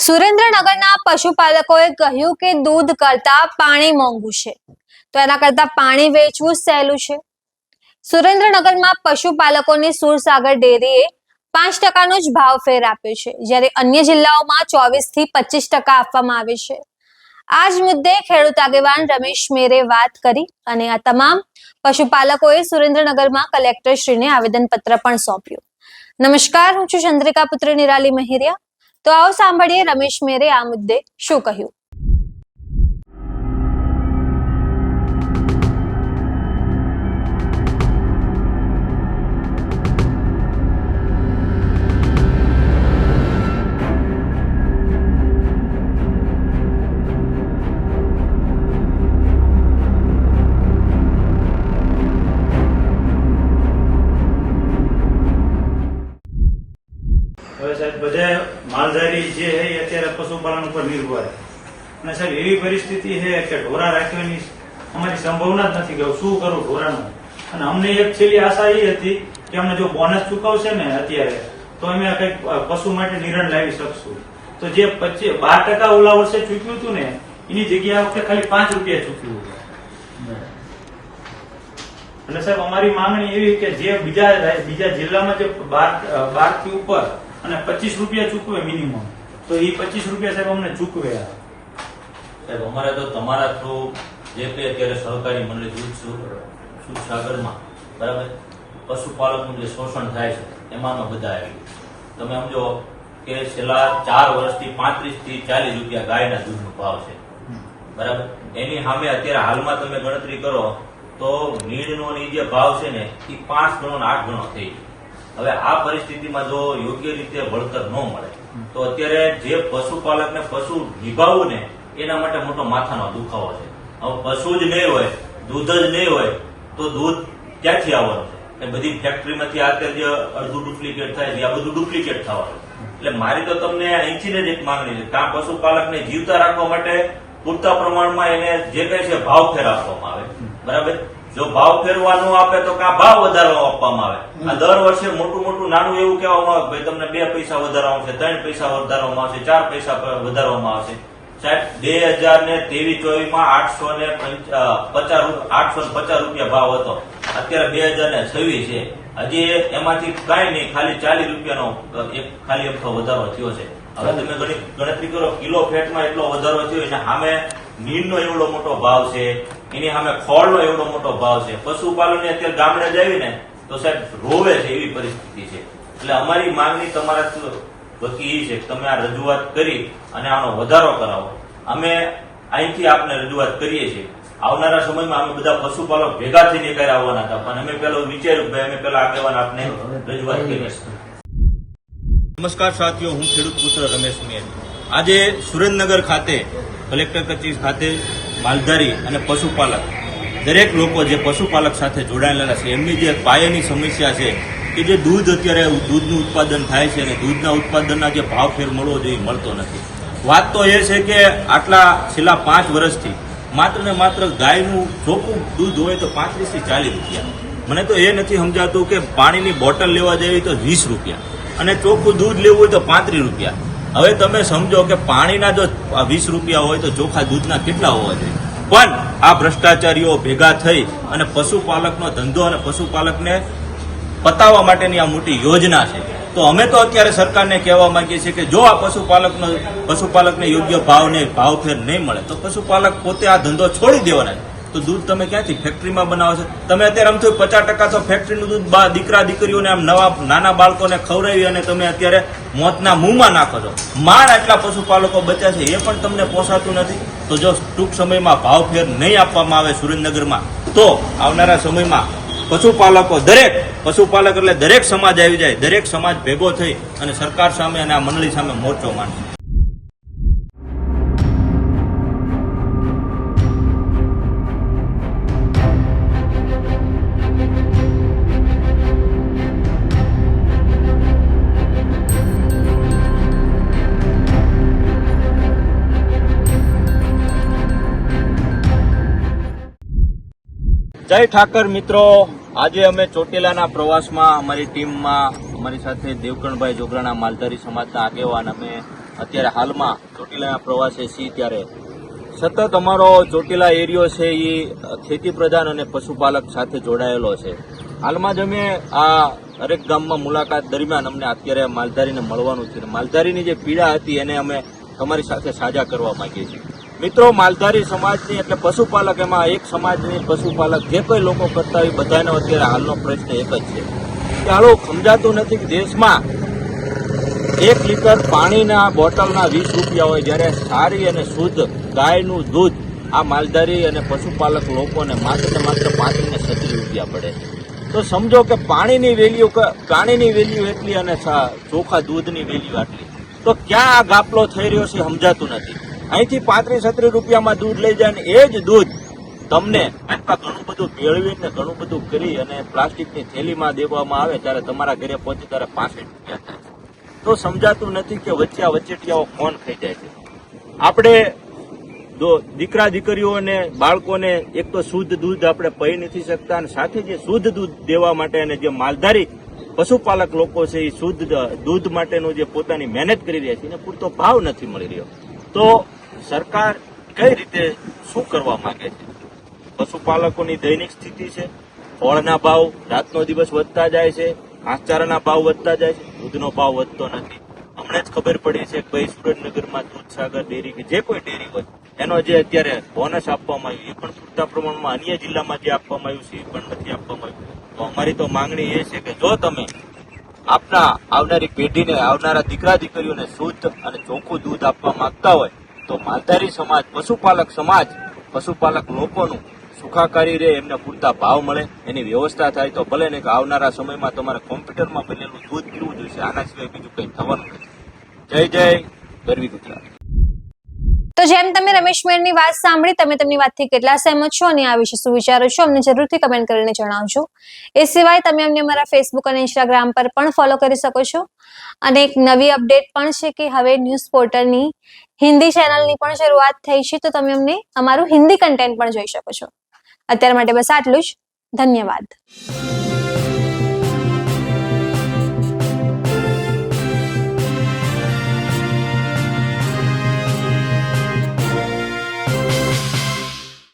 સુરેન્દ્રનગરના પશુપાલકોએ કહ્યું કે દૂધ કરતા પાણી મોંઘું છે, તો એના કરતા પાણી વેચવું સહેલું છે. સુરેન્દ્રનગરમાં પશુપાલકોની સુરસાગર ડેરીએ 5% જ ભાવ ફેર આપ્યો છે, જ્યારે અન્ય જિલ્લાઓમાં 24 થી 25% આપવામાં આવે છે. આ જ મુદ્દે ખેડૂત આગેવાન રમેશ મેરે વાત કરી અને આ તમામ પશુપાલકોએ સુરેન્દ્રનગરમાં કલેક્ટરશ્રીને આવેદનપત્ર પણ સોંપ્યું. નમસ્કાર, હું છું ચંદ્રિકા પુત્ર નિરાલી મહેરિયા. તો આવો સાંભળીએ રમેશ મેરે આ મુદ્દે શું કહ્યું. હવે સાહેબ બધે માલધારી જે છે એ અત્યારે પશુપાલન ઉપર નિર્ભર છે અને સાહેબ એવી પરિસ્થિતિ છે કે ઢોરા રાખવાની અમારી સંભાવના જ નથી કે શું કરું ઢોરાનું. અને અમને એક છેલ્લી આશા એ હતી કે અમને જો બોનસ ચૂકવશે ને અત્યારે તો અમે કંઈક પશુ માટે નિર્ણય લાવી શકશું. તો જે 12% ઓલા વર્ષે ચૂક્યું હતું ને એની જગ્યાએ આ વખતે ખાલી 5 રૂપિયા ચૂક્યું. અને સાહેબ અમારી માંગણી એવી કે જે બીજા જિલ્લામાં જે 12 થી ઉપર અને 25 રૂપિયા ચૂકવે મિનિમમ, તો એ 25 રૂપિયા સાહેબ અમને ચૂકવે. સાહેબ અમારે તો તમારા થ્રુ જે કંઈ અત્યારે સહકારી મંડળી સુરસાગરમાં બરાબર પશુપાલકનું જે શોષણ થાય છે એમાં અમે બધા આવી. તમે સમજો કે છેલ્લા 4 વર્ષથી 35 થી 40 રૂપિયા ગાયના દૂધનો ભાવ છે બરાબર. એની સામે અત્યારે હાલમાં તમે ગણતરી કરો તો નીડનો જે ભાવ છે ને એ 5 ગણો ને 8 ગણો થઈ. હવે આ પરિસ્થિતિમાં જો યોગ્ય રીતે વળતર ન મળે તો અત્યારે જે પશુપાલકને પશુ નિભાવવું ને એના માટે મોટો માથાનો દુખાવો છે. હવે પશુ જ નહીં હોય, દૂધ જ નહીં હોય તો દૂધ ક્યાંથી આવવાનું છે? બધી ફેક્ટરીમાંથી અત્યારે જે અડધું ડુપ્લિકેટ થાય છે આ બધું ડુપ્લિકેટ થવાનું. એટલે મારી તો તમને અહીંથી જ એક માંગણી છે કે આ પશુપાલકને જીવતા રાખવા માટે પૂરતા પ્રમાણમાં એને જે કઈ છે ભાવ ફેર આપવામાં આવે બરાબર. જો ભાવ ફેરવા ન આપે તો કા ભાવ વધારવા આપવામાં આવે. આ દર વર્ષે મોટું નાનું એવું કહેવામાં આવે ભાઈ તમને 2 પૈસા વધારવામાં આવશે, 3 પૈસા વધારવામાં આવશે, 4 પૈસા વધારવામાં આવશે. સાહેબ 2023-24 માં 850 રૂપિયા ભાવ હતો, અત્યારે 2026 છે. હજી એમાંથી કઈ નહીં, ખાલી 40 રૂપિયાનો એક ખાલી અમથો વધારો થયો છે. હવે તમે ગણતરી કરો કિલો ફેટમાં એટલો વધારો થયો છે. સામે નીરનો એવડો મોટો ભાવ છે, એની સામે ખોળનો એવડો મોટો ભાવ છે. પશુપાલન અત્યારે ગામડે જાવી ને તો સાહેબ રોવે છે એવી પરિસ્થિતિ છે. એટલે અમારી માંગણી તમારા વતી એ છે કે તમે આ રજૂઆત કરી અને આનો વધારો કરાવો. અમે અહીંથી આપને રજૂઆત કરીએ છીએ. આવનારા સમયમાં અમે બધા પશુપાલક ભેગા થઈને ઘરે આવવાના હતા, પણ અમે પેલો વિચાર્યું ભાઈ અમે પેલા આગેવાન આપને રજૂઆત કરીએ. નમસ્કાર સાથીઓ, હું ખેડૂત પુત્ર રમેશ મેર. આજે સુરેન્દ્રનગર ખાતે કલેક્ટર કચેરી ખાતે માલધારી અને પશુપાલક દરેક લોકો જે પશુપાલક સાથે જોડાયેલા છે એમની જે પાયાની સમસ્યા છે કે જે દૂધ અત્યારે દૂધનું ઉત્પાદન થાય છે અને દૂધના ઉત્પાદનના જે ભાવ ફેર મળવો જોઈએ મળતો નથી. વાત તો એ છે કે આટલા છેલ્લા 5 વર્ષથી માત્ર ને માત્ર ગાયનું ચોખ્ખું દૂધ હોય તો 35 થી 40 રૂપિયા. મને તો એ નથી સમજાતું કે પાણીની બોટલ લેવા જવી તો 20 રૂપિયા અને ચોખ્ખું દૂધ લેવું હોય તો 35 રૂપિયા. હવે તમે સમજો કે પાણીના જો 20 રૂપિયા હોય તો ચોખ્ખા દૂધના કેટલા હોવા જોઈએ? પણ આ ભ્રષ્ટાચારીઓ ભેગા થઈ અને પશુપાલકનો ધંધો અને પશુપાલકને પતાવવા માટેની આ મોટી યોજના છે. તો અમે તો અત્યારે સરકારને કહેવા માંગીએ છીએ કે જો આ પશુપાલકને યોગ્ય ભાવ ફેર નહીં મળે તો પશુપાલક પોતે આ ધંધો છોડી દેવાના છે. તો દૂધ તમે ક્યાંથી ફેક્ટરીમાં બનાવો છો? તમે અત્યારે આમ થયું 50% તો ફેક્ટરીનું દૂધ દીકરા દીકરીઓને આમ નાના બાળકોને ખવડાવી અને તમે અત્યારે મોતના મુંહમાં નાખો છો. માર આટલા પશુપાલકો બચ્યા છે એ પણ તમને પોસાતું નથી. તો જો ટૂંક સમયમાં ભાવ ફેર નહીં આપવામાં આવે સુરેન્દ્રનગરમાં તો આવનારા સમયમાં પશુપાલક એટલે દરેક સમાજ આવી જાય, દરેક સમાજ ભેગો થઈ અને સરકાર સામે અને આ મંડળી સામે મોરચો માંડશે. જય ઠાકર મિત્રો, આજે અમે ચોટીલાના પ્રવાસમાં અમારી ટીમમાં અમારી સાથે દેવકણભાઈ જોગરાણા માલધારી સમાજના આગેવાન અમે અત્યારે હાલમાં ચોટીલા પ્રવાસે છીએ ત્યારે સતત અમારો ચોટીલા એરિયો છે એ ખેતી પ્રધાન અને પશુપાલક સાથે જોડાયેલો છે. હાલમાં જ અમે આ હરેક ગામમાં મુલાકાત દરમિયાન અમને અત્યારે માલધારીને મળવાનું છે. માલધારીની જે પીડા હતી એને અમે તમારી સાથે સાજા કરવા માંગીએ છીએ. મિત્રો, માલધારી સમાજની એટલે પશુપાલક, એમાં એક સમાજની પશુપાલક જે કોઈ લોકો કરતા હોય બધાનો અત્યારે હાલનો પ્રશ્ન એક જ છે કે હાલો સમજાતું નથી કે દેશમાં 1 લીટર પાણીના બોટલના 20 રૂપિયા હોય, જ્યારે સારી અને શુદ્ધ ગાયનું દૂધ આ માલધારી અને પશુપાલક લોકોને માત્ર ને માત્ર 35 ને 36 રૂપિયા પડે છે. તો સમજો કે પાણીની વેલ્યુ એટલી અને ચોખા દૂધની વેલ્યુ આટલી, તો ક્યાં આ ગાપલો થઈ રહ્યો છે સમજાતું નથી. અહીંથી 35-36 રૂપિયામાં દૂધ લઈ જાય ને એ જ દૂધ તમને ઘણું બધું મેળવીને ઘણું બધું કરી અને પ્લાસ્ટિકની થેલીમાં દેવામાં આવે ત્યારે તમારા ઘરે પહોંચે ત્યારે 65 રૂપિયા થાય. તો સમજાતું નથી કે વચેટિયાઓ કોણ ખાઈ જાય છે. આપણે દીકરા દીકરીઓને બાળકોને એક તો શુદ્ધ દૂધ આપણે પી નથી શકતા, અને સાથે જે શુદ્ધ દૂધ દેવા માટે અને જે માલધારી પશુપાલક લોકો છે એ શુદ્ધ દૂધ માટેનું જે પોતાની મહેનત કરી રહ્યા છે એને પૂરતો ભાવ નથી મળી રહ્યો. તો સરકાર કઈ રીતે શું કરવા માંગે છે? પશુપાલકોની દૈનિક સ્થિતિ છે, ફળના ભાવ રાતનો દિવસ વધતા જાય છે, ઘાસચારાના ભાવ વધતા જાય છે, દૂધનો ભાવ વધતો નથી. અમને જ ખબર પડી છે કે ભાઈ સુરેન્દ્રનગરમાં દૂધસાગર ડેરી કે જે કોઈ ડેરી હોય એનો જે અત્યારે બોનસ આપવામાં આવ્યું એ પણ પૂરતા પ્રમાણમાં અન્ય જિલ્લામાં જે આપવામાં આવ્યું છે એ પણ નથી આપવામાં આવ્યું. તો અમારી તો માંગણી એ છે કે જો તમે આપના આવનારી પેઢીને, આવનારા દીકરા દીકરીઓને શુદ્ધ અને ચોખ્ખું દૂધ આપવા માંગતા હોય તો માલધારી સમાજ, પશુપાલક લોકોનું સુખાકારી રહે, એમને પૂરતા ભાવ મળે, એની વ્યવસ્થા થાય તો ભલે ને કે આવનારા સમયમાં તમારે કોમ્પ્યુટરમાં બનેલું દૂધ પીવું જોઈશે. આના સિવાય બીજું કંઈ થવાનું નથી. જય જય ગરવી ગુજરાત. તો જેમ તમે રમેશ મેરની વાત સાંભળી, તમે તેમની વાતથી કેટલા સહેમત છો અને આ વિશે શું વિચારો છો અમને જરૂરથી કમેન્ટ કરીને જણાવજો. એ સિવાય તમે અમને અમારા ફેસબુક અને ઇન્સ્ટાગ્રામ પર પણ ફોલો કરી શકો છો. અને એક નવી અપડેટ પણ છે કે હવે ન્યૂઝ પોર્ટલની હિન્દી ચેનલની પણ શરૂઆત થઈ છે, તો તમે અમને અમારું હિન્દી કન્ટેન્ટ પણ જોઈ શકો છો. અત્યાર માટે બસ આટલું જ. ધન્યવાદ.